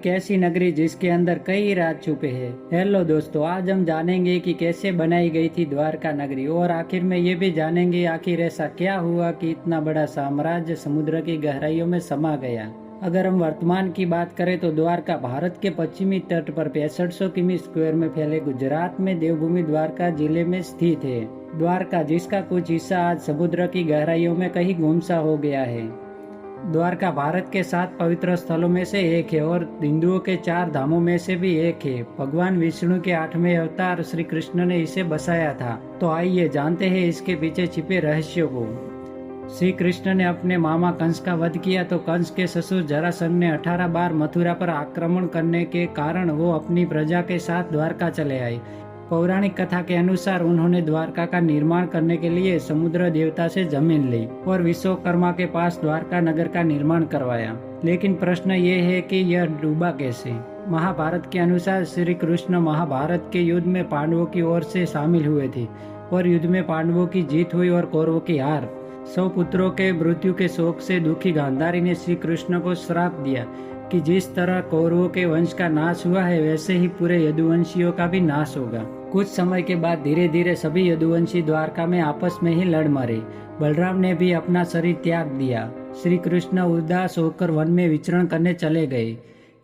एक ऐसी नगरी जिसके अंदर कई राज छुपे हैं। हेलो दोस्तों, आज हम जानेंगे कि कैसे बनाई गई थी द्वारका नगरी और आखिर में ये भी जानेंगे आखिर ऐसा क्या हुआ कि इतना बड़ा साम्राज्य समुद्र की गहराइयों में समा गया। अगर हम वर्तमान की बात करें तो द्वारका भारत के पश्चिमी तट पर 6500 किमी स्क्वायर में फैले गुजरात में देवभूमि द्वारका जिले में स्थित है। द्वारका जिसका कुछ हिस्सा आज समुद्र की गहराइयों में कहीं गुमसा हो गया है। द्वारका भारत के 7 पवित्र स्थलों में से एक है और हिंदुओं के 4 धामों में से भी एक है। भगवान विष्णु के 8वें अवतार श्री कृष्ण ने इसे बसाया था। तो आइए जानते हैं इसके पीछे छिपे रहस्यों को। श्री कृष्ण ने अपने मामा कंस का वध किया तो कंस के ससुर जरासंध ने 18 बार मथुरा पर आक्रमण करने के कारण वो अपनी प्रजा के साथ द्वारका चले आए। पौराणिक कथा के अनुसार उन्होंने द्वारका का निर्माण करने के लिए समुद्र देवता से जमीन ली और विश्वकर्मा के पास द्वारका नगर का निर्माण करवाया। लेकिन प्रश्न ये है कि यह डूबा कैसे। महाभारत के अनुसार श्री कृष्ण महाभारत के युद्ध में पांडवों की ओर से शामिल हुए थे और युद्ध में पांडवों की जीत हुई और कौरवों की हार। 100 पुत्रों के मृत्यु के शोक से दुखी गांधारी ने श्री कृष्ण को श्राप दिया कि जिस तरह कौरवों के वंश का नाश हुआ है वैसे ही पूरे यदुवंशियों का भी नाश होगा। कुछ समय के बाद धीरे धीरे सभी यदुवंशी द्वारका में आपस में ही लड़ मरे। बलराम ने भी अपना शरीर त्याग दिया। श्री कृष्ण उदास होकर वन में विचरण करने चले गए।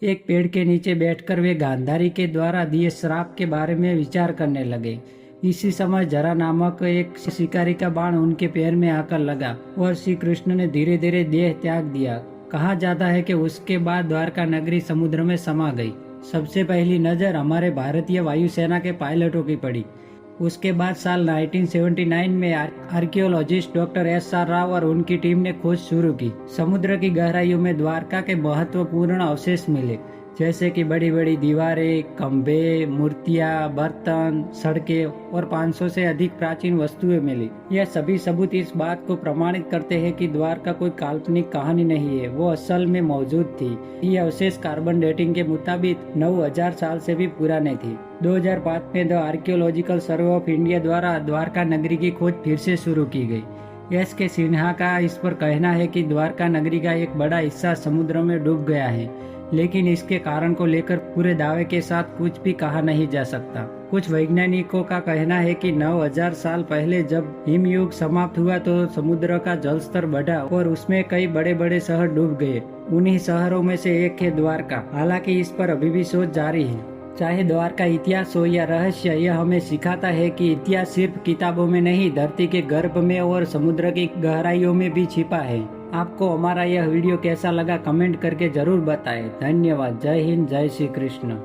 एक पेड़ के नीचे बैठकर वे गांधारी के द्वारा दिए श्राप के बारे में विचार करने लगे। इसी समय जरा नामक एक शिकारी का बाण उनके पैर में आकर लगा और श्री कृष्ण ने धीरे धीरे देह त्याग दिया। कहा जाता है कि उसके बाद द्वारका नगरी समुद्र में समा गई। सबसे पहली नजर हमारे भारतीय वायुसेना के पायलटों की पड़ी। उसके बाद साल 1979 में आर्कियोलॉजिस्ट डॉक्टर एस.आर. राव और उनकी टीम ने खोज शुरू की। समुद्र की गहराइयों में द्वारका के महत्वपूर्ण अवशेष मिले, जैसे कि बड़ी बड़ी दीवारें, खंभे, मूर्तियां, बर्तन, सड़कें और 500 से अधिक प्राचीन वस्तुएं मिली। यह सभी सबूत इस बात को प्रमाणित करते हैं कि द्वारका कोई काल्पनिक कहानी नहीं है, वो असल में मौजूद थी। ये अवशेष कार्बन डेटिंग के मुताबिक 9000 साल से भी पुराने थे। 2005 में the archaeological survey of India द्वारा द्वारका नगरी की खोज फिर से शुरू की गई। एस.के. सिन्हा का इस पर कहना है कि द्वारका नगरी का एक बड़ा हिस्सा समुद्र में डूब गया है, लेकिन इसके कारण को लेकर पूरे दावे के साथ कुछ भी कहा नहीं जा सकता। कुछ वैज्ञानिकों का कहना है कि 9000 साल पहले जब हिमयुग समाप्त हुआ तो समुद्र का जल स्तर बढ़ा और उसमें कई बड़े बड़े शहर डूब गए। उन्हीं शहरों में से एक है द्वारका। हालांकि इस पर अभी भी शोध जारी है। चाहे द्वारका इतिहास हो या रहस्य, यह हमें सिखाता है कि इतिहास सिर्फ किताबों में नहीं, धरती के गर्भ में और समुद्र की गहराइयों में भी छिपा है। आपको हमारा यह वीडियो कैसा लगा कमेंट करके जरूर बताएं। धन्यवाद। जय हिंद, जय श्री कृष्ण।